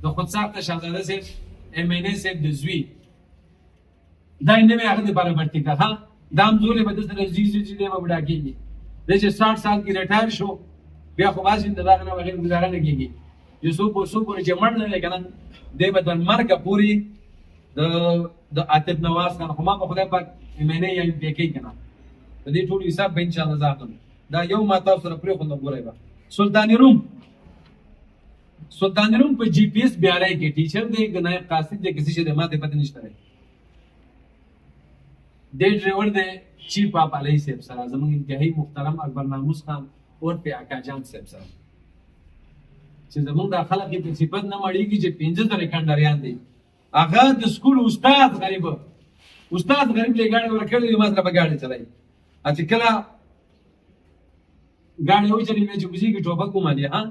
د خودساخته شهزاده صاحب MNA صاحب د زوی دا یې نوی هغه دپاره برتي کړه ها دا هم زولې به ده سره ځي چې دی به بوډا کېږي دی چې 60 سال کې ریټایر شو بیا خو باسي د دغه نه بغیر ګزاره نه کېږي چې څوک پورې چې مړ نه دی که نه دی به تر مرګه پورې د عاطف نواز خان خو ما په خدای پاک MNA یا MPK که نه د دې ټول حساب به انشاءالله زه اخلم دا یو ما تاسو سره پرېښودم ګورئ به سلطان روم په GPS بیارای کې ټیچر دی که نایب قاصد دی کسی شی دی ما ته پته نشته دی دی ډریور دی چیف آف علی صاحب سره زموږ انتهایی محترم اکبر ناموس خان اور په اکاجان صاحب سره چې زموږ دا خلک یې په صفت نه مړېږي چې 15 کندریان دی هغه د سکول استاد غریب له ګاډي ورکړی دی ما سره به ګاډي چلایي چې کله ګاډي وچلي چې کوزي کې ټوپک ومالي ها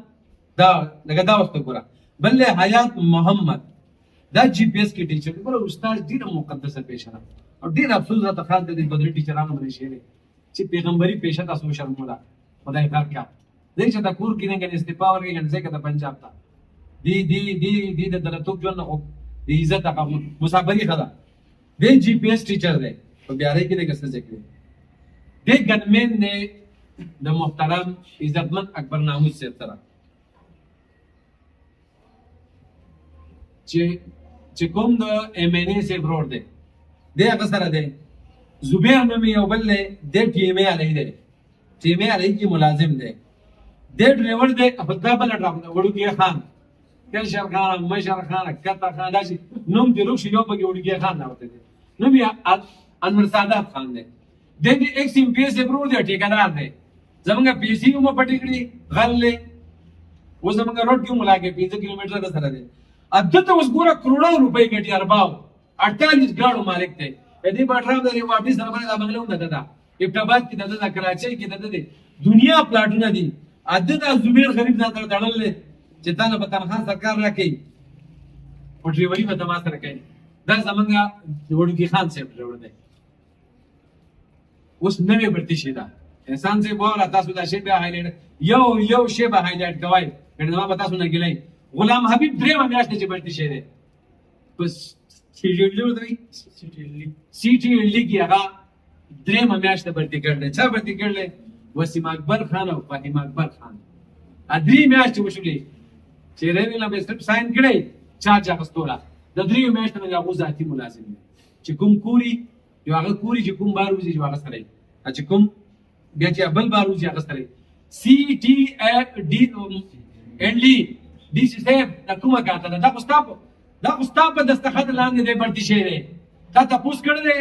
دا لکه دا وخت ګوره بل حیات محمد دا GPS کې ټیچر ګوره استاد ډېره مقدسه پیشه ده او ډېر افسوس راته خان ته د بدري ټیچرانو باندې شی دی چې پیغمبري پیشه تاسو شرموله خدای خیر کړه دی چې دا کور کې نه ګنې استعفا ورکړي ګنې ځکه د پنجاب ته دی د دلتوب ژوند نه خو د عزت هغه مسافري ښه ده دی GPS ټیچر دی په بیارۍ کې دی که څه ذکر دی دی ګنمین دی د محترم عزتمند اکبر ناموس صاحب سره چې کوم د MNA صاحب روډ دی دی هغه سره دی زبیر نومې یو بل دی دی TMA علی دی TMA علی کې ملازم دی دی ډریور دی په دا بله وړوکی خان کشر خان مشر خان کته خان داسې نوم دې روښي یو پکې وړوکی خان راوته دی نوم یې انور سادات خان دی دی د ایکس MPA صاحب روډ دی ټیکادار دی زمونږ PC هم پټې کړي غل دی اوس زمونږ روډ کې هم لاګې 15 کیلومتره د سره دی دته اوس ګوره کروڑو روپۍ ګټي ارباو 48 ګاړو مالک دی دې باټرام د واپس سره باندې دا بنگله هم ده ابټاباد کې ده کراچۍ کې ده دنیا پلاټونه دي د زبیر غریب ځان سره تړل دی چې تا نه به تنخوا سرکار راکوي په ډریوري به ته ما سره کوي دا زمونږ وړوکي خان صاحب ډریور دی اوس نوې برتي شي ده انسان صاحب واوره تاسو دا شی بیا هایلایټ یو شی به هایلایټ کوئ ګڼې زما به تاسو نه ګیلئ غلام حبیب درېیمه میاشت دی چې برتي شی دی په CTLD کې هغه درېیمه میاشت برتي کړی چا برتي کړلی وسیم اکبر خان او فهیم اکبر خان درې میاشتې وشولې چې ریویل به سټپ ساين کړی چارج اخیستوله د دریو میاشتو نه هغه ذاتي ملازم دی چې کوم کوري یو هغه کوري چې کوم بار وځي هغه سره چې کوم بیا چې بل بار وځي هغه سره CTLD دي صاحب دا کومه کاته ده دا خو په دستخط لاندې دی برتي شوی دی تا تپوس کړی دی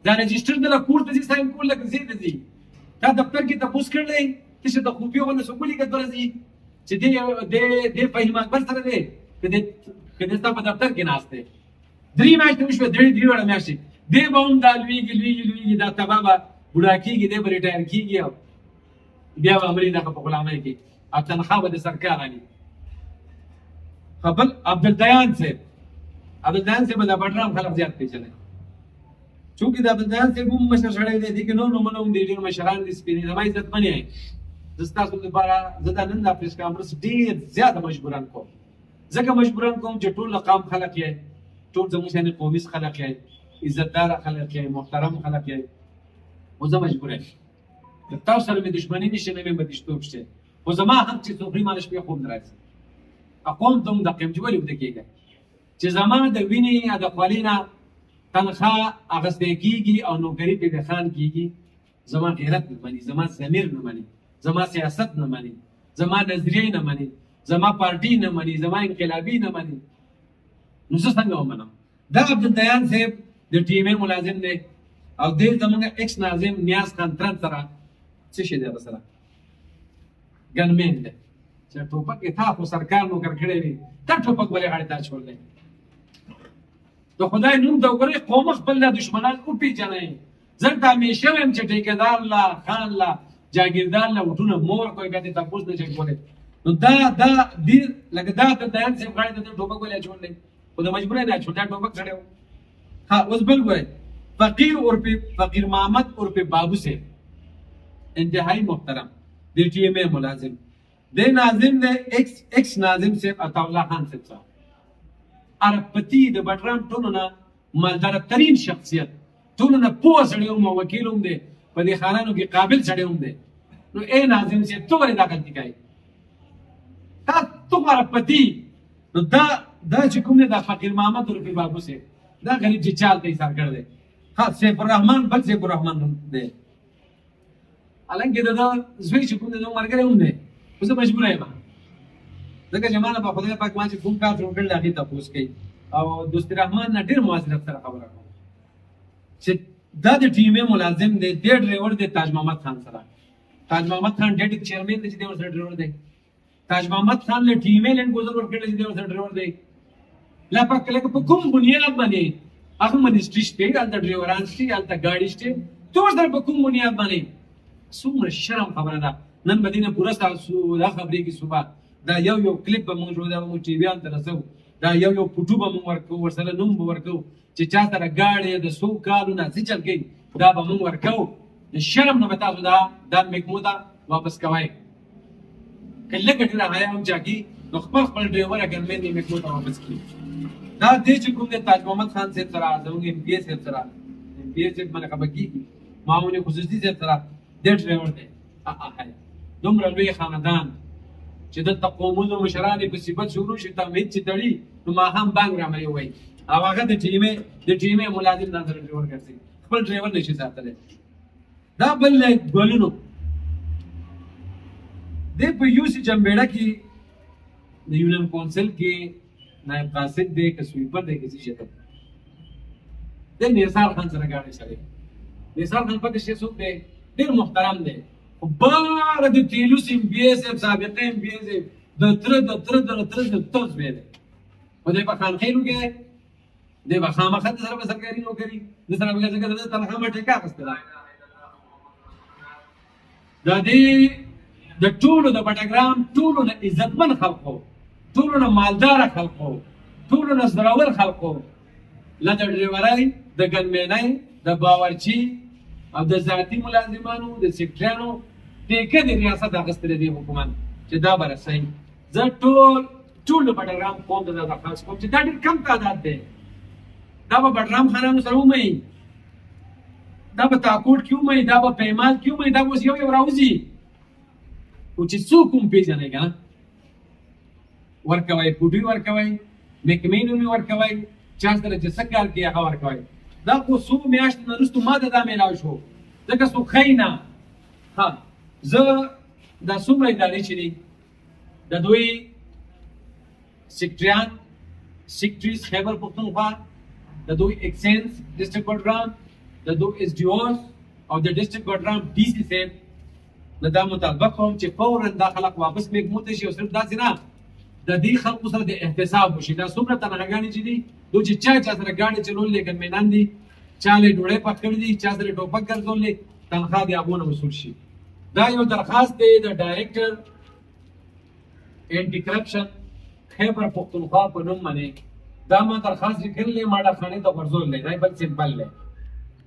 دا رجسټر د کور ته ځي ساين کول لکه ځي ته ځي تا دفتر کې تپوس کړی ته چې د خوبي غونه سکولي کې درځي چې دی فهیم اکبر سره دی که دې ستا په دفتر کې ناست دی 3 میاشتې وشوه 3 وړه میاشتې دی به هم دا لویږي دا تبا به بوډا کېږي دی به ریټایر کېږي او بیا به عملي دغه په غلامۍ کې او تنخوا به د سرکار علي بل عبدالدیان صاحب دا بټرام خلک زیات پیژني چونکې د عبدالدیان صاحب هم مشر سړی دی دې کې نور نومونه هم دي ډېر مشران دي سپینې زما عزتمن یې زه ستاسو لپاره زه دا نن دا پریس کانفرنس ډېر زیاته مجبوران کوم ځکه مجبوران کوم چې ټول قام خلک یې ټول زموږ شانې قومیز خلک یې عزتدار خلک یې محترم خلک یې خو زه مجبور یم که تاسو سره مې دښمني نشي نه مې بدیشتوب شته خو زما حق چې څوک ما له شپې خوب نه راځي اقوم ته هم د قیم چې ولې وده کېږي چې زما د وینې یا د خولې نه تنخوا اخیستی کېږي او نوکري پې د خان کېږي زما غیرت نه مني زما ضمیر نه مني زما سیاست نه مني زما نظریې نه مني زما پارټي نه مني زما انقلابي نه مني نو زه څنګه ومنم دا عبدالدیان صاحب د TMA ملازم دی او دی زموږ ایکس ناظم نیاز خان ترن سره څه شی دی هغه سره ګنمین دی چې ټوپک یې تا خو سرکار نوکر کړی وي تا ټوپک ولې غاړې ته اچولی د خدای نوم ته وګورئ قوم خپل له دښمنان وپېژنئ زه ته همیشه وایم چې ټیکهدار له خان له جاګیردار له وټونه مور کوئ که دې تپوس نه شئ کولی نو دا دې لکه دا عبدالدیان صاحب غاړې ته ټوپک ولې اچولی خو د مجبورۍ نه اچول دا ټوپک سړی و ها اوس بل ګورئ فقیر محمد عرف بابو صاحب انتہائی محترم د TMA ملازم دی ناظم دی ایکس ناظم صاحب عطا الله خان صاحب ارپتی د بټرام ټولو نه مالدار ترین شخصیت، ټولو نه پوه سړی هم وکیل هم دی، په دې خانانو کې قابل سړی هم دی. نو اے ناظم صاحب ته ولې دا غلطي کوي؟ دا ته ارپتی نو دا چې کوم دی دا فقیر محمد رفیع بابو صاحب دا غریب چې چال ته ایثار کړی دی. ها سیف الرحمن بل سیف الرحمن دی، حالانکې دا زوی چې کوم دی دا ملګری هم دی، خو زه مجبوره یم ځکه چې ما نه په خدای پاک ما چې کوم کار جوړ کړی هغې تپوس کوي. او دوست رحمان نه ډېر معذرت سره خبره کوم چې دا د ټي ایم اے ملازم دی، دې ډرایور دی تاج محمد خان سره. تاج محمد خان ډېر چیرمن دی چې دی ورسره ډرایور دی. تاج محمد خان له ټي ایم اے لینډ ګوزر ورکړی چې دی ورسره ډرایور دی. لا پاک لکه په کوم بنیاد باندې هغه منسټري شته، هلته ډرایوران شته، هلته ګاډي شته، ته ورسره په کوم بنیاد باندې؟ څومره شرم خبره ده. نن به دینه پوره ستاسو دا خبرې کې صبح دا یو کلیپ به موږ جوړ دا موږ ټي ویان ته رسو، دا یو پټو به موږ ورکو، ورسره نوم به ورکو چې چا سره ګاډي د څو کالو نه څه چل کوي دا به موږ ورکو. د شرم نه به تاسو دا مکموده واپس کوئ. که لږ ډېره حیا هم جاګي نو خپل ډرایور اګر مې دې مکموده واپس کړي. دا دې چې کوم دی تاج محمد خان صاحب سره زموږ ایم پی اے صاحب سره، ایم پی اے صاحب باندې خبر کېږي معاون خصوصي صاحب سره دې ډرایور دی. دومره لوی خاندان چې دلته قومونو مشران یې په صفت شروع شي تمهید چې تړي نو ماښام بانګ رامرې وایي، او هغه د ټي ایم اے ملازم ځان سره ډرایور ګرځي، خپل ډرایور نشي ساتلی. دا بل ګلونو دی په یو سي جمبېړه کې د یونین کونسل کې نایب قاصد دی که سویپر دی که څه شي دی نثار خان سره ګاډي چلوي. نثار خان پته شي څوک دی؟ ډېر محترم دی، خو باره د تیلو ایم پي اے صاحب سابقه ایم پي اے صاحب د تره زوی دی. خو دی به خانخیلو کې دی، دی به خامخا د سره به سرکاري نوکري د سره به ځکه د تنخوا به ټیکه اخیستې ده. د دې د ټولو د بټګرام ټولو نه عزتمن خلقو، ټولو نه مالداره خلقو، ټولو نه زړور خلقو له د ډریورۍ، د ګنمینۍ، د باورچي او د ذاتي ملازمانو، د سیکټریانو ټیکه د ریاست اخیستلی دی حکومت چې دا به رسوي. زه ټول د بټګرام قوم ته دا درخواست کوم چې دا ډېر کم تعداد دی، دا به بټګرام خانانو سره ومئ، دا به تاکوټ کې ومئ، دا به پیمال کې ومئ، دا به اوس یو راوځي خو چې څوک هم پېژنئ که نه ورکوئ، پوډوي ورکوئ، محکمې نومې ورکوئ، چا سره چې څه کار کوي هغه ورکوئ. دا خو څو میاشتې نه وروسته ما ته دا میلاو شو ځکه څوک ښایي نه. ها زه دا څومره ادارې چې دي د دوی سیکټریان، سیکټریز خیبر پښتونخوا، د دوی ایکسچینج ډسټرکټ بډګرام، د دوی ایس ډي اوز او د ډسټرکټ بډګرام ډي سي صاحب نه دا مطالبه کوم چې فوراً دا خلک واپس محکمو ته شي، او صرف داسې نه د دې خلکو سره د احتساب وشي. دا څومره تنخواګانې چې دي دوی چې چا سره ګاډي چلولې ګنمینان دي، چا له ډوډۍ پخ کړي دي، چا سره ټوپک ګرځولې، تنخوا د هغو نه وصول شي. دا یو درخواست دی د ډایرکټر اینټي کرپشن خیبر پښتونخوا په نوم باندې. دا ما درخواست لیکلی ما ډاکخانې ته غورځولی دی، بل سمپل دی.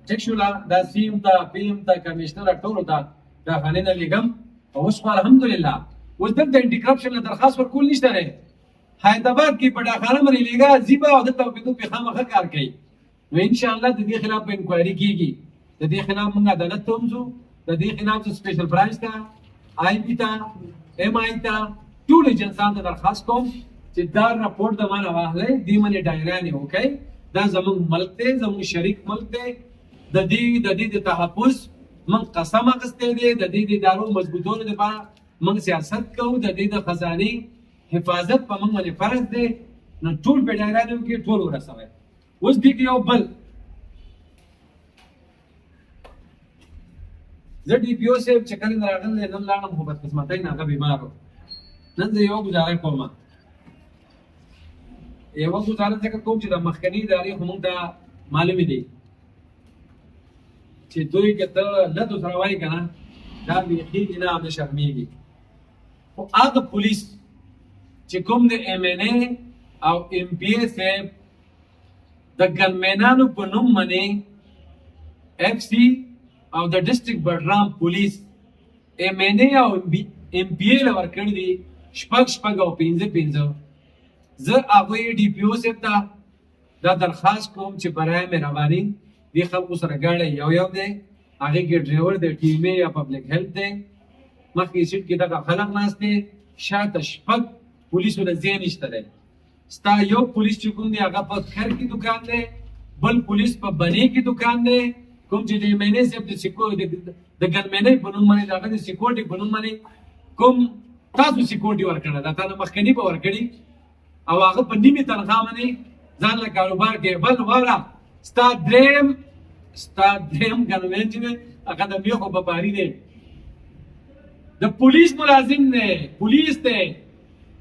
ټیک شوله دا سی ایم ته، پی ایم ته، کمیشنر ټولو ته ډاکخانې نه لیږم. او اوس خو الحمدلله اوس دلته اینټي کرپشن له درخواست ورکول نشته دی. حیدرآباد کې په ډاکخانه باندې لیږه ځي به او دلته په خامخا کار کوي. نو انشاءالله د دې خلاف به انکوایري کېږي، د دې خلاف موږ عدالت ته هم ځو، د دې خلاف سپیشل برانچ ته، آی بي ته، ایم آی ته، ټولو ایجنسانو ته درخواست کوم چې دا راپورټ د ما نه واخلئ، دې باندې ډایریانې وکئ. دا زموږ ملک دی، زموږ شریک ملک دی. د دې د تحفظ موږ قسم اخیستی دی، د دې د ادارو مضبوطولو لپاره موږ سیاست کوو، د دې د خزانې حفاظت په موږ باندې فرض دی. نو ټول په ډایریانو کې ټول ورسوئ. اوس دې کې یو بل زه ډي پي او صاحب چې کله راغلی نن لاړم خو بدقسمتۍ نه هغه بیمار و. نن زه یوه ګزاره کوم، یوه ګزاره ځکه کوم چې د مخکني ادارې خو موږ ته معلومې دي چې دوی که ته لدو سره وایي که نه دا بیخي نه هم نه شرمېږي. خو هغه پولیس چې کوم د ایم این اے او ایم پي اے صاحب د ګنمینانو په نوم باندې اف سی او د ډسټرکټ بډګرام پولیس ایم این اے او ایم پي اے له ورکړي دي 6 او 5. زه هغه ډي پی او صاحب ته دا درخواست کوم چې برای مهرباني دې خلکو سره ګاډی یو دی، هغې کې ډرایور دی، ټي ام اے یا پبلک هیلث دی، مخکې سیټ کې دغه خلک ناست دي، شاته شپږ پولیسو نه ځای نشته دی. ستا یو پولیس چې کوم دی هغه په خر کې دکان دی، بل پولیس په بنې کې دکان دی، کوم چې د مینې صاحب د ګنمینۍ په نوم باندې د هغه د سیکورټي په نوم باندې کوم تاسو سیکورټي ورکړه ده، تا نه مخکني به ورکړي او هغه په نیمې تنخوا باندې ځان له کاروبار کې. بل واره ستا دریم ګنمین چې دی هغه د میخو بپاري دی، د پولیس ملازم دی، پولیس دی،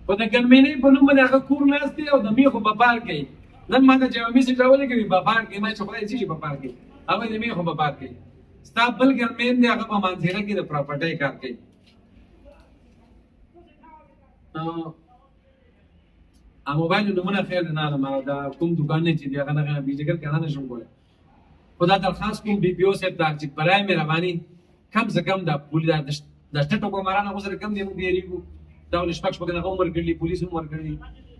په د ګنمینۍ په نوم باندې هغه کور ناست دی او د میخو بپار کوي. نن ما ته چې میسج راولېږي بپار کوي، ما چې خدای څه شي بپار کوي، هغه د میخو بپار کوي. ستا بل ګنمین دی هغه په مانځیره کې د پراپرټۍ کار کوي. موبایل نمونه خیر نه علم دا کوم دکان نه چې دی هغه نه بیجګر کنه نشم کوله. خدا درخواست کوم بي پي او صاحب ته چې برای مهرباني کم سے کم دا پولیس د سټټو کومارانه غوسه کم دی، موږ یریږو دا ول شپږ نه عمر کړلی، پولیس عمر کړلی،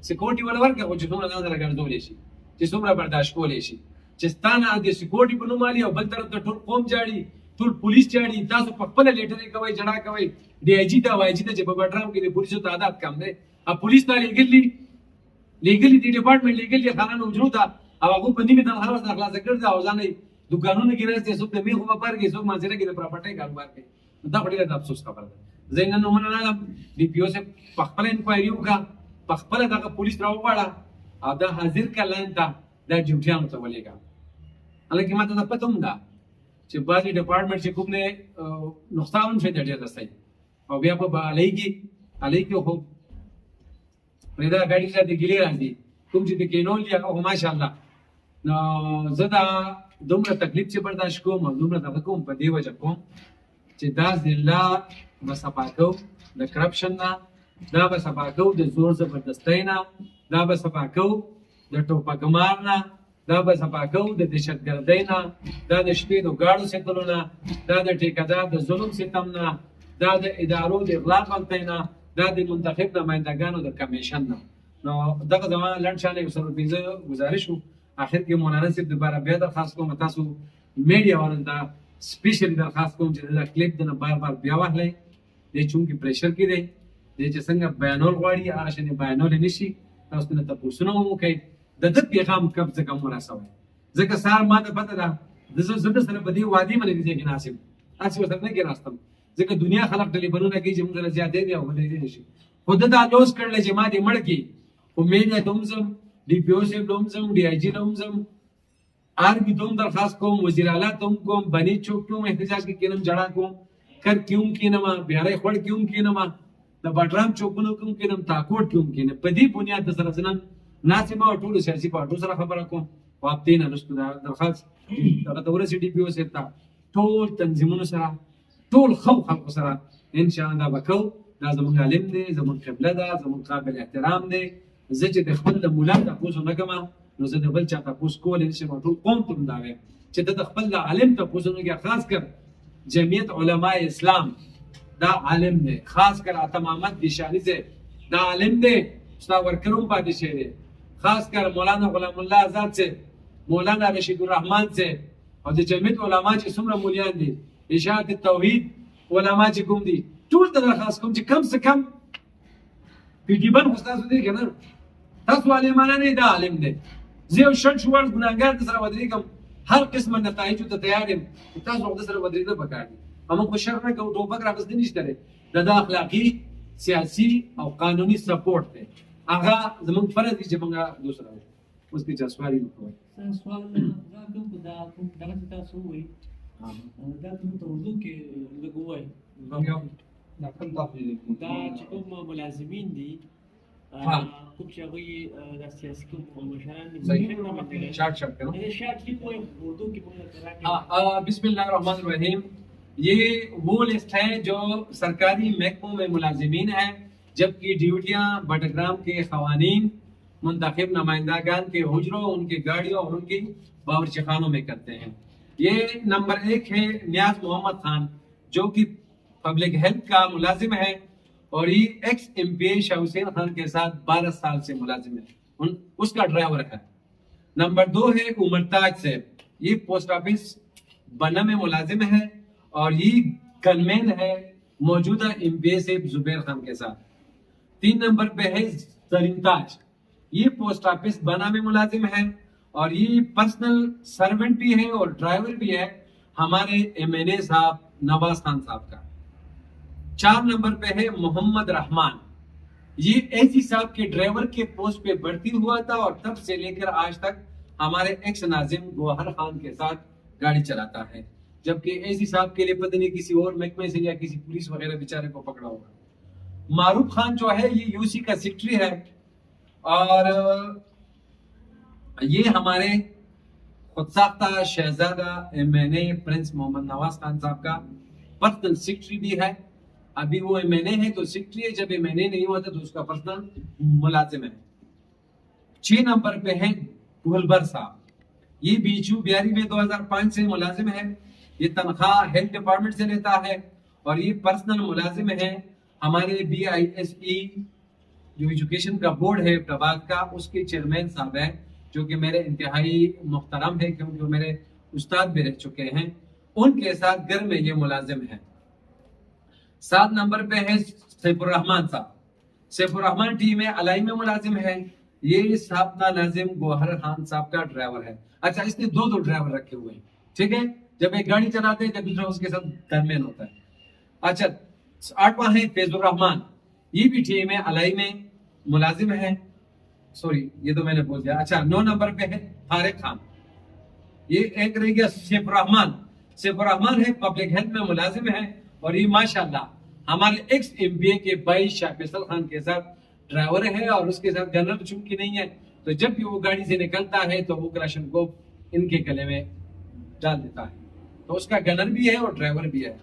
سکیورټي ولا ورکه چې څومره ځان راګرځولې شي، چې څومره برداشت کولې شي، چې ستانه د سکیورټي په نوم علي او بل طرف ته ټول قوم جاړي، ټول پولیس جاړي، تاسو په خپل لیټرې کوي، جړه کوي، ډي آی جی ته وایي چې په بډرام کې د پولیسو تعداد کم دی، ا پولیس ته لیګلی دی ډپارټمنټ لیګلی خانان وجود او هغه په نیمه تنخوا سره خلاص کړی او ځانې دکانونه کې راځي، څوک د میخو په پار کې، څوک مانځره کې د پراپرټۍ کاروبار کوي. دا ډېره د افسوس خبره ده. زه نن نومونه نه علم، ډي پي او صاحب په خپله انکوایري وکړه، په خپله دغه پولیس راوغواړه او دا حاضر کړه لاین ته، دا ډیوټیانو ته ولېږه. حالانکې ما ته دا پته هم ده چې بعضې ډپارټمنټ چې کوم دی نقصان هم شي ډېر رسوي او بیا په الۍ کې خو پرې دا ګاډي سره د ګیلې راځي، کوم چې د کینول دي هغه خو ماشاءالله. نو زه دا دومره تکلیف چې برداشت کوم او دومره دغه کوم په دې وجه کوم چې دا ضلع به صفا کوو د کرپشن نه، دا به صفا کوو د زور زبردستۍ نه، دا به صفا کوو د ټوپکمار نه، دا به صفا کوو د دهشتګردۍ نه، دا د شپې د ګاډو ساتلو نه، دا د ټیکهدار د ظلم ستم نه، دا د ادارو د اغلا غلطۍ نه، دا د منتخب نمایندګانو د کمیشن نه. نو دغه زما لنډ شانې یو 115 گزارش و. آخر کې مولانا صاحب دوباره بیا درخواست کوم تاسو میډیا والو ته سپیشل درخواست کوم چې دا کلیپ د نه بار بیا واخلئ، دی چونکې پریشر کې دی، دی چې څنګه بیانول غواړي هغه شانې بیانولی نه شي، تاسو نه تپوسونه هم وکړئ، د ده پیغام کم څه کم ورسوئ. ځکه سهار ما ته پته ده زه در سره په دې وادي باندې دې ځای کې ناست یم، هسې ورسره نه کېناستم، ځکه دنیا خلک ټلیفونونه کوي چې موږ سره زیاتې دي او بدلېدی نه شي. خو ده دا لوز کړلی چې ما دې مړ کړي، خو میډیا ته هم ځم، ډي پي او صاحب ته هم ځم، ډي آی جي ته هم ځم، آرمی ته هم درخواست کوم، وزیر اعلی ته هم کوم، بني چوک ته هم احتجاج کې کینم، جړا کوم، کر کې هم کینم، بیارۍ خوړ کې هم کینم، د بډرام چوکونو کې هم کینم، تاکوټ کې هم کینم. په دې بنیاد د سره زه نن ناست یم او ټولو سیاسي پارټیو سره خبره کوم. واپتې نه نشته دا درخواست دغه ته ورسي ډي پي او صاحب ته، ټول تنظیمونو سره، ټول خلکو سره انشاءالله به کوو. دا زموږ عالم دی، زموږ قبله ده، زموږ قابل احترام دی. زه چې د خپل د مولا تپوس ونه کوم نو زه د بل چا تپوس کولی نه شم. ټول قوم ته هم دا وایم چې ته د خپل د عالم تپوس ونه کوې، خاص کر جمعیت علماء اسلام دا عالم دی، خاص کر عطا محمد دیشانی سے دا عالم دی، استاد ورکر هم پاتې شوی دی، خاص کر مولانا غلام الله آزاد سے، مولانا رشید الرحمن سے او د جمعیت علما چې څومره مولیان دي، اشاعت التوحید علما چې کوم دي، ټول ته درخواست کوم چې کم سے کم پیډیبن خو ستاسو دی که نه، تاسو عالمانه نه دا عالم دی. زه یو شل شوړ ګناهګار در سره ودرېږم، هر قسمه نتایجو ته تیار یم، تاسو خو در سره ودرېدل پکار دي. موږ خو شر نه کوو، ټوپک راخیستل نشته دی، دا اخلاقي سیاسي او قانوني سپورټ دی، هغه زموږ فرض دی چې موږ دوسره وکړو. اوس کې چا سوال یې وکړئ. سوال دا کوم دغه چې تاسو ووایي دا کوم ته اردو کې لږ ووایي، دا چې کوم ملازمین دي کوم چې هغوی د سیاسي کوم مشران دي بسم اللہ الرحمن الرحیم. یہ وہ لسٹ ہے جو سرکاری محکموں میں ملازمین ہیں، جبکہ ڈیوٹیاں بٹگرام کے خوانین منتخب نمائندگان کے حجروں، ان کی گاڑیوں اور ان کی باورچی خانوں میں کرتے ہیں. یہ نمبر 1 ہے نیاز محمد خان جو کہ پبلک ہیلتھ کا ملازم ہے، और ये x MPa Shah हुसैन खान के साथ 12 साल से मुलाजिम है, उसका ड्राइवर है। नंबर 2 है उमरताज सैफ, ये पोस्ट ऑफिस बना में मुलाजिम है और ये गनमैन है मौजूदा एमपीए से जुबैर खान के साथ। 3 नंबर पे है जरीन ताज, ये पोस्ट ऑफिस बना में मुलाजिम है और ये पर्सनल सर्वेंट भी है और ड्राइवर भी है हमारे एमएनए साहब नवाज खान साहब का। 4 नंबर पे है मोहम्मद रहमान, ये एसी साहब के ड्राइवर के पोस्ट पे भर्ती हुआ था और तब से लेकर आज तक हमारे एक्स नाजिम गौहर खान के साथ गाड़ी चलाता है, जबकि एसी साहब के लिए पता नहीं किसी और महकमे से या किसी पुलिस वगैरह बेचारे को पकड़ा होगा। मारूफ खान जो है ये यूसी का सेक्रेटरी है और ये हमारे खुदसाख्ता शहजादा एमएनए प्रिंस मोहम्मद नवाज खान साहब का पर्सनल सेक्रेटरी भी है। अभी वो एमएनए है तो सेक्रेटरी है, जब एमएनए नहीं होता तो उसका पर्सनल मुलाजिम है। 6 नंबर पे है गुलबर साहब, ये बीचू बिहारी में 2005 से मुलाजिम है, ये तनख्वाह हेल्थ डिपार्टमेंट से लेता है और ये पर्सनल मुलाजिम है हमारे BISE जो एजुकेशन का बोर्ड है प्रभात का, उसके चेयरमैन साहब है, जो कि मेरे इंतहाई मुहतरम है क्योंकि वो मेरे उस्ताद भी रह चुके हैं, उनके साथ घर में ये मुलाजिम है। 7 नंबर पे है सैफुर रहमान साहब, सैफुर रहमान टीम में अलाई में मुलाजिम है, ये साबका नाजिम गौहर खान साहब का ड्राइवर है। अच्छा, इसने दो ड्राइवर रखे हुए हैं, ठीक है, जब एक गाड़ी चलाते हैं जब दूसरा उसके साथ दरमियान होता है। अच्छा, 8वां है फैजुर रहमान, ये भी टीम में अलाई में मुलाजिम है, सॉरी ये तो मैंने बोल दिया। अच्छा, 9 नंबर पे है तारिक खान, ये एक रह गया सैफुर रहमान, सैफुर रहमान है पब्लिक हेल्थ में मुलाजिम है और ये माशाल्लाह हमारे एक्स एमपीए के भाई शाह फैसल खान के साथ ड्राइवर है और उसके साथ गनर चूंकि नहीं है तो जब भी वो गाड़ी से निकलता है तो वो क्लाशन को इनके गले में डाल देता है, तो उसका गनर भी है और ड्राइवर भी है।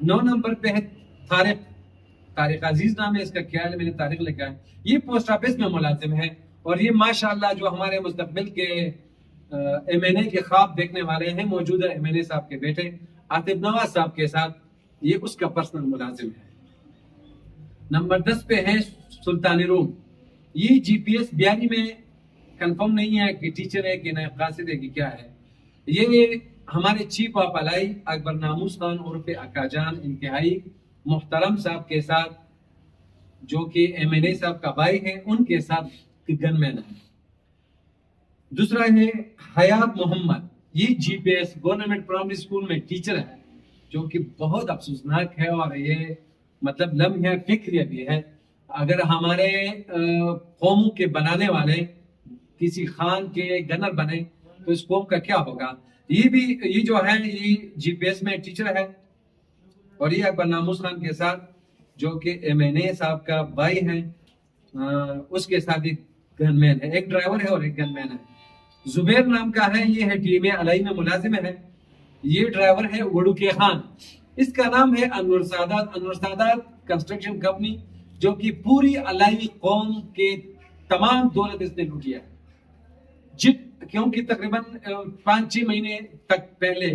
9 नंबर पे है तारिक अजीज नाम है इसका, ख्याल मैंने तारिक लिखा है, ये पोस्ट ऑफिस में मुलाजिम है और ये माशाल्लाह जो हमारे मुस्तकबिल के एमएनए के ख्वाब देखने वाले हैं मौजूदा एमएनए साहब के बेटे आतिफ नवाज साहब के साथ, ये उसका पर्सनल मुलाजिम है। नंबर 10 पे है सुल्तानी रूम, ये जीपीएस बिहारी में कंफर्म नहीं है कि टीचर है कि नायब कासिद है कि क्या है। ये हमारे चीफ ऑफ अलाई अकबर नामूस खान उर्फ अक्काजान इंतहाई मुहतरम साहब के साथ, जो कि एमएनए साहब का भाई है, उनके साथ गनमैन है। दूसरा है हयात मोहम्मद, ये जीपीएस गवर्नमेंट प्राइमरी स्कूल में टीचर है, जो कि बहुत अफसोसनाक है और ये मतलब लम्हा फिक्र भी है। अगर हमारे कौमों के बनाने वाले किसी खान के गनर बने तो इस कौम का क्या होगा। ये जो है ये जीपीएस में टीचर है और ये अकबर नामूस खान के साथ, जो कि एमएनए साहब का भाई है, उसके साथ एक गनमैन है, एक ड्राइवर है और एक गनमैन है। जुबैर नाम का है, ये है टीम अलाई में मुलाजिम है, ये ड्राइवर है वड़ू के खान, इसका नाम है अनवर सादात कंस्ट्रक्शन कंपनी, जो कि पूरी अलाई कौम के तमाम दौलत इसने लूटी है। क्योंकि तकरीबन 5-6 महीने तक पहले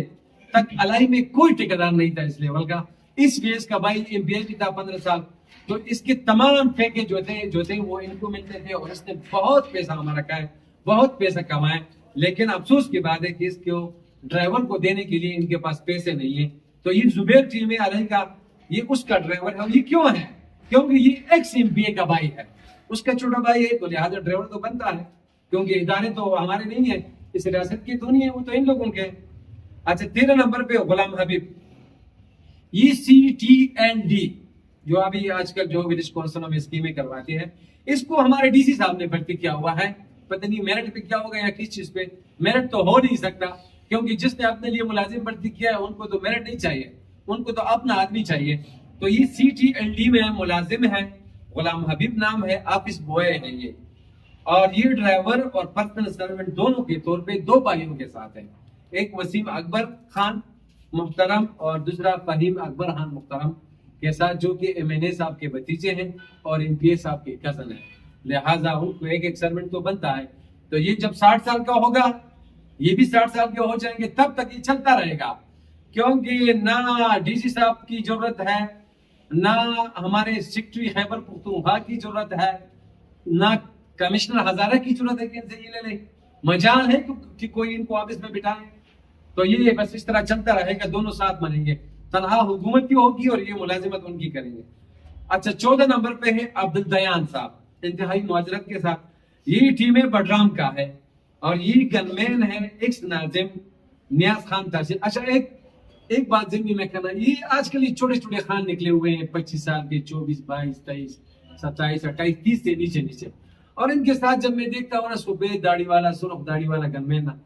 तक अलाई में कोई ठेकेदार नहीं था इस लेवल का, इस फेज का भाई एमपीएस भी था 15 साल, तो इसके तमाम ठेके जो थे वो इनको मिलते थे और इसने बहुत पैसा हमारा रखा है, बहुत पैसा कमाया। लेकिन अफसोस की बात है कि इसको ड्राइवर को देने के लिए इनके पास पैसे नहीं है। तो ये जुबैर टीम अलाई का ये उसका ड्राइवर है। और ये क्यों है? क्योंकि ये एक्स एमपीए का भाई है, उसका छोटा भाई है, तो लिहाजा ड्राइवर तो बनता है, क्योंकि इदारे तो हमारे नहीं है, इस रियासत की तो नहीं है, वो तो इन लोगों के। अच्छा, 13 नंबर पे गुलाम हबीब, ये CTND जो अभी आजकल जो विदेश कौंसलों में स्कीमें करवाती है, इसको हमारे डीसी साहब ने भर्ती किया हुआ है। पता नहीं मेरिट पे क्या होगा या किस चीज पे, मेरिट तो हो नहीं सकता, क्योंकि जिसने अपने लिए मुलाजिम भर्ती किया है उनको तो मेरिट नहीं चाहिए, उनको तो अपना आदमी चाहिए। तो ये CTND में मुलाजिम है, गुलाम हबीब नाम है, ऑफिस बॉय है ये, और ये ड्राइवर और पर्सनल सर्वेंट दोनों के तौर पे 2 भाइयों के साथ है, एक वसीम अकबर खान मुहतरम और दूसरा फहीम अकबर खान मुहतरम के साथ, जो कि एमएनए साहब के भतीजे हैं और एमपीए साहब के कजन है। लिहाजा उनको एक सर्वेंट तो बनता है। तो ये जब 60 साल का होगा, ये भी 60 साल के हो जाएंगे, तब तक ये चलता रहेगा, क्योंकि ना डीसी साहब की जरूरत है ना हमारे सेक्रेटरी खैबर पख्तूनख्वा की जरूरत है, ना कमिश्नर हजारा की जरूरत है कि इनसे ये ले ले। मजाल है कि कोई इनको ऑफिस में बिठाए। तो ये बस इस तरह चलता रहेगा, दोनों साथ मरेंगे, तनहा हुकूमत की होगी और ये मुलाजिमत उनकी करेंगे। अच्छा, 14 नंबर पे है अब्दुल दयान साहब, इंतहाई मुआजरत के साथ। ये टीम बडराम का है और ये गनमैन है एक्स नाजिम नियाज खान तहसील। अच्छा, एक बात जिम्मे में कहना, ये आजकल ये छोटे छोटे खान निकले हुए हैं, 25 साल के, 24, 22, 23, 27, 28, 30 से नीचे नीचे। और इनके साथ जब मैं देखता हूँ ना, सफेद दाढ़ी वाला, सुर्ख दाढ़ी वाला गनमैन ना,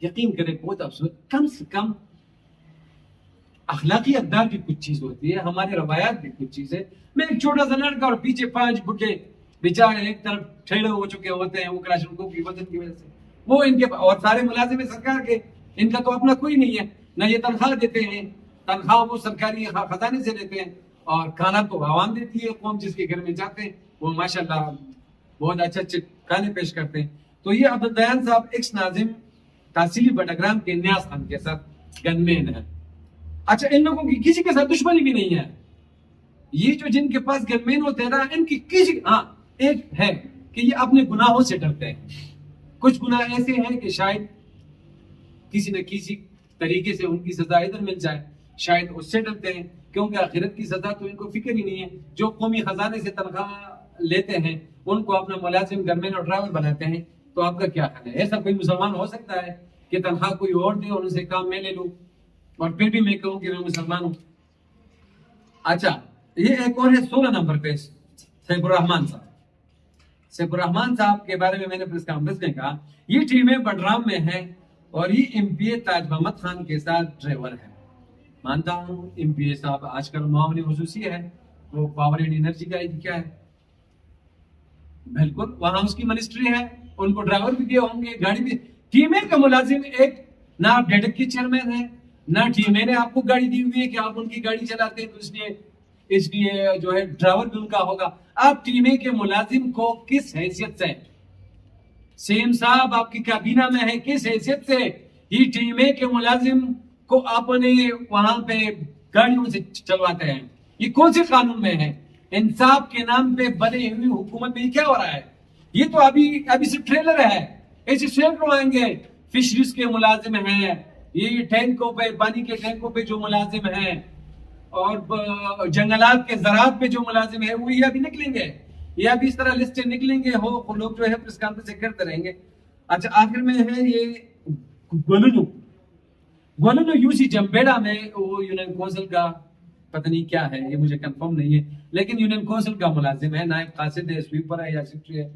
यकीन करें बहुत अफसोस। कम से कम अखलाकी अकदार भी कुछ चीज होती है, हमारे रवायात भी कुछ चीज है। मैं एक छोटा सा लड़का और पीछे 5 बुढ़े बेचारे एक तरफ ठेड़े हो चुके होते हैं वो क्लाशों की वजन की वजह से, वो इनके और सारे मुलाजिम सरकार के, इनका तो अपना कोई नहीं है, ना ये तनख्वाह देते हैं, तनख्वाह वो सरकारी खजाने से लेते हैं, और खाना तो आवाम देती है, कौम जिसके घर में जाते हैं वो माशाल्लाह बहुत अच्छे अच्छे खाने पेश करते हैं। तो ये अब्दुल दयान साहब एक्स नाजिम तहसीली बडग्राम के न्यास खान के साथ गनमैन है। अच्छा, इन लोगों की किसी के साथ दुश्मनी भी नहीं है। ये जो जिनके पास गनमैन होते हैं ना, इनकी किसी, हाँ एक है कि ये अपने गुनाहों से डरते हैं। कुछ गुनाह ऐसे हैं कि शायद किसी न किसी तरीके से उनकी सजा इधर मिल जाए, शायद उससे डरते हैं, क्योंकि आखिरत की सजा तो इनको फिक्र ही नहीं है। जो कौमी खजाने से तनख्वाह लेते हैं उनको अपना मुलाजिम, गनमैन और ड्राइवर बनाते हैं। तो आपका क्या ख्याल है, ऐसा कोई मुसलमान हो सकता है कि तनख्वाह कोई और दे और उनसे काम मैं ले लूं और फिर भी मैं कहूं कि मैं मुसलमान हूं? अच्छा, ये एक और है 16 नंबर पे सैफुर्रहमान साहब। सैफुर्रहमान साहब के बारे में मैंने प्रेस कॉन्फ्रेंस में कहा, ये टीम बडराम में है और ये एमपीए ताज मोहम्मद खान के साथ ड्राइवर है। मानता हूं एमपीए साहब आजकल मामले खुसूसी है, वो पावर एंड एनर्जी का क्या है, बिल्कुल वहां उसकी मिनिस्ट्री है, उनको ड्राइवर भी दिए होंगे, गाड़ी भी। टीमे का मुलाजिम एक, ना आप डेडक के चेयरमैन है, ना टीमे ने आपको गाड़ी दी हुई है कि आप उनकी गाड़ी चलाते हैं, तो इसलिए जो है ड्राइवर भी उनका होगा। आप टीमे के मुलाजिम को किस हैसियत से, सेम साहब आपकी काबीना में है, किस हैसियत से ये टीमे के मुलाजिम को आपने वहां पे गाड़ियों से चलवाते हैं? ये कौन से कानून में है? इंसाफ के नाम पे बने हुई हुकूमत में क्या हो रहा है? ये तो अभी सिर्फ ट्रेलर है, ऐसे सैकड़ों आएंगे। फिशरीज के मुलाजिम हैं, ये टैंकों पे, पानी के टैंकों पे जो मुलाजिम हैं, और जंगलात के ज़राअत पे जो मुलाजिम है, वो ये अभी निकलेंगे, ये अभी इस तरह लिस्टें निकलेंगे, हो लोग जो है प्रेस कॉन्फ्रेंस करते रहेंगे। अच्छा, आखिर में है ये गोलू यूसी जम्बेड़ा में, वो यूनियन काउंसिल का पता नहीं क्या है, ये मुझे कंफर्म नहीं है, लेकिन यूनियन काउंसिल का मुलाजिम है, नायब कासिद है, स्वीपर है या सेक्रेटरी है।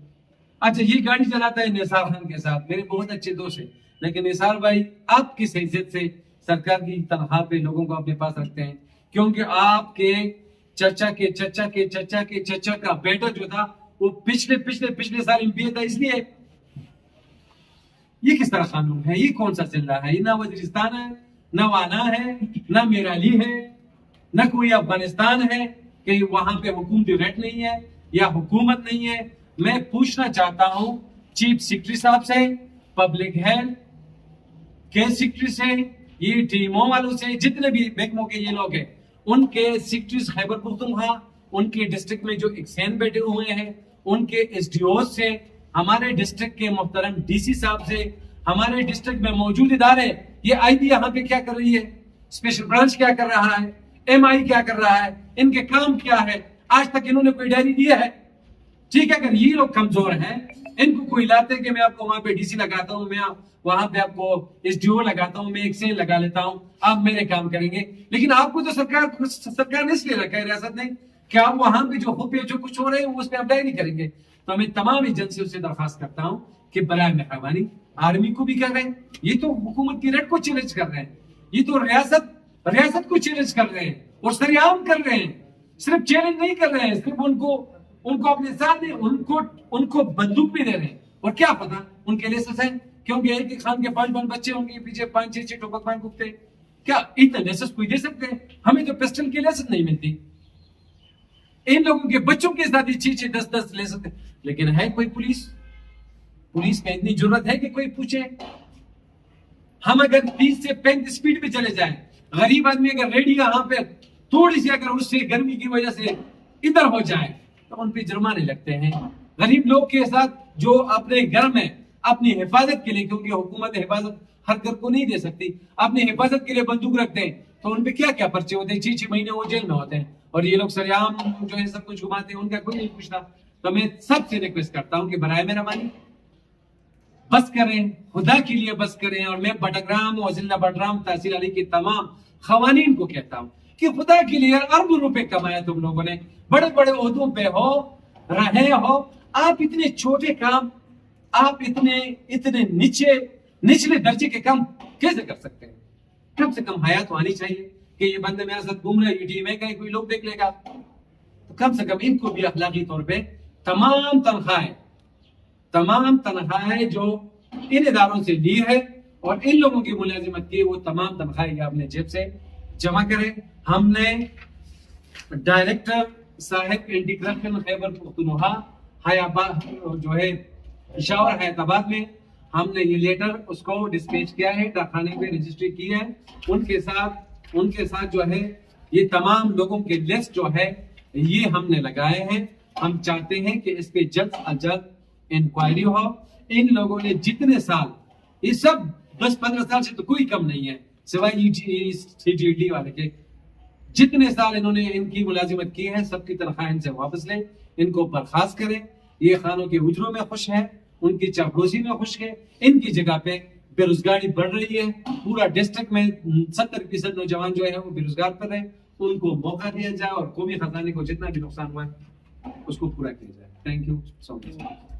अच्छा, ये गाड़ी चलाता है निसार खान के साथ, मेरे बहुत अच्छे दोस्त है। लेकिन निसार भाई, आप किस हैसियत से सरकार की तनख्वाह पे लोगों को अपने पास रखते हैं? क्योंकि आपके चचा के चचा के चचा के चचा का बेटा जो था वो पिछले साल एमपीए था, इसलिए ये किस तरह कानून है? ये कौन सा चल रहा है? ये ना वजीरिस्तान है, ना वाना है, ना मेराली है, ना कोई अफगानिस्तान है कि वहां पे हुकूमती रेट नहीं है या हुकूमत नहीं है। मैं पूछना चाहता हूं चीफ सेक्रेटरी साहब से, पब्लिक हेल्थ के सेक्रेटरी से, ये टीमों वालों से, जितने भी महकमों के ये लोग हैं, उनके सेक्रेटरी खैबर पख्तूनख्वा, उनके डिस्ट्रिक्ट में जो एक्सैन बैठे हुए हैं, उनके एसडीओ से, हमारे डिस्ट्रिक्ट के मुहतरम डीसी साहब से, हमारे डिस्ट्रिक्ट में मौजूद इदारे, ये आईबी यहाँ पे क्या कर रही है, स्पेशल ब्रांच क्या कर रहा है, एमआई क्या कर रहा है, इनके काम क्या है? आज तक इन्होंने कोई डायरी दिया है? ठीक है, अगर ये लोग कमजोर हैं, इनको कोई लाते कि मैं आपको वहां पे डीसी लगाता हूं, मैं वहां पे आपको एसडीओ लगाता हूं, मैं एक्सेल लगा लेता हूं, आप मेरे काम करेंगे। लेकिन आपको तो सरकार ने इसलिए रखा है, रियासत ने, कि आप वहां पे जो हो पे जो कुछ हो रहे हैं उस पर आप डायरी करेंगे। तो मैं तमाम एजेंसियों से दरखास्त करता हूं कि बराए मेहरबानी आर्मी को भी कर रहे हैं, ये तो हुकूमत की रेट को चैलेंज कर रहे हैं, ये तो रियासत को चैलेंज कर रहे हैं और सरेआम कर रहे हैं। सिर्फ चैलेंज नहीं कर रहे हैं, सिर्फ उनको अपने साथ में उनको बंदूक भी दे रहे हैं, और क्या पता उनके लाइसेंस है, क्योंकि एक ही खान के 5 बच्चे होंगे, पीछे 5-6 टोपक पान कुत्ते, क्या इतना लाइसेंस कोई दे सकते हैं? हमें तो पिस्टल की लाइसेंस नहीं मिलती, इन लोगों के बच्चों के साथ 6-10 लाइसेंस। लेकिन है कोई पुलिस में इतनी जरूरत है कि कोई पूछे? हम अगर 30 से 35 स्पीड पे चले जाएं, गरीब आदमी अगर रेडी यहाँ पे थोड़ी सी अगर उससे गर्मी की वजह से इधर हो जाए तो उन पे जुर्माने लगते हैं। गरीब लोग के साथ जो अपने घर में अपनी हिफाजत के लिए, क्योंकि हुकूमत हिफाजत हर घर को नहीं दे सकती, अपनी हिफाजत के लिए बंदूक रखते हैं, तो उन पे क्या क्या पर्चे होते हैं, 6-6 महीने वो जेल में होते हैं, और ये लोग सरेआम जो है सब कुछ घुमाते हैं, उनका कोई नहीं पूछता। तो मैं सबसे रिक्वेस्ट करता हूँ कि बराए मेहरबानी बस करें, खुदा के लिए बस करें। और मैं बडग्राम और जिला बडग्राम तहसील अली के तमाम खवानीन को कहता हूँ कि खुदा के लिए अरबों रुपए कमाए तुम लोगों ने, बड़े बड़े ओहदों पे हो, रहे हो, आप इतने छोटे काम, आप इतने निचले दर्जे के काम कैसे कर सकते हैं? कम से कम हया तो आनी चाहिए कि ये बंदे मेरे साथ घूम रहे हैं, यूट्यूब में कहीं कोई लोग देख लेगा, तो कम से कम इनको भी अखलाकी तौर पे तमाम तनख्वाहें जो इन इदारों से ली है और इन लोगों की मुलाजिमत की, वो तमाम तनख्वाहें अपने जेब से जमा करें। हमने डायरेक्टर साहिब एंटी करप्शन खैबर पख्तूनख्वा हयाबाद जो है पिशावर हैदराबाद में, हमने ये लेटर उसको डिस्पैच किया है, डाकखाने में रजिस्ट्री की है। उनके साथ जो है ये तमाम लोगों के लिस्ट जो है ये हमने लगाए हैं। हम चाहते हैं कि इस पे जल्द अज जल्द इंक्वायरी हो। इन लोगों ने जितने साल, ये सब 10-15 साल से तो कोई कम नहीं है, सिवाय CGD वाले के, जितने साल इन्होंने इनकी मुलाजिमत की है सबकी तनख्वाह इनसे वापस लें, इनको बर्खास्त करें। ये खानों के उजरों में खुश है, उनकी चापलूसी में खुश है, इनकी जगह पे बेरोजगारी बढ़ रही है। पूरा डिस्ट्रिक्ट में 70% नौजवान जो है वो बेरोजगार पर है, उनको मौका दिया जाए और कौमी खजाने को जितना भी नुकसान हुआ है उसको पूरा किया जाए। Thank you so much.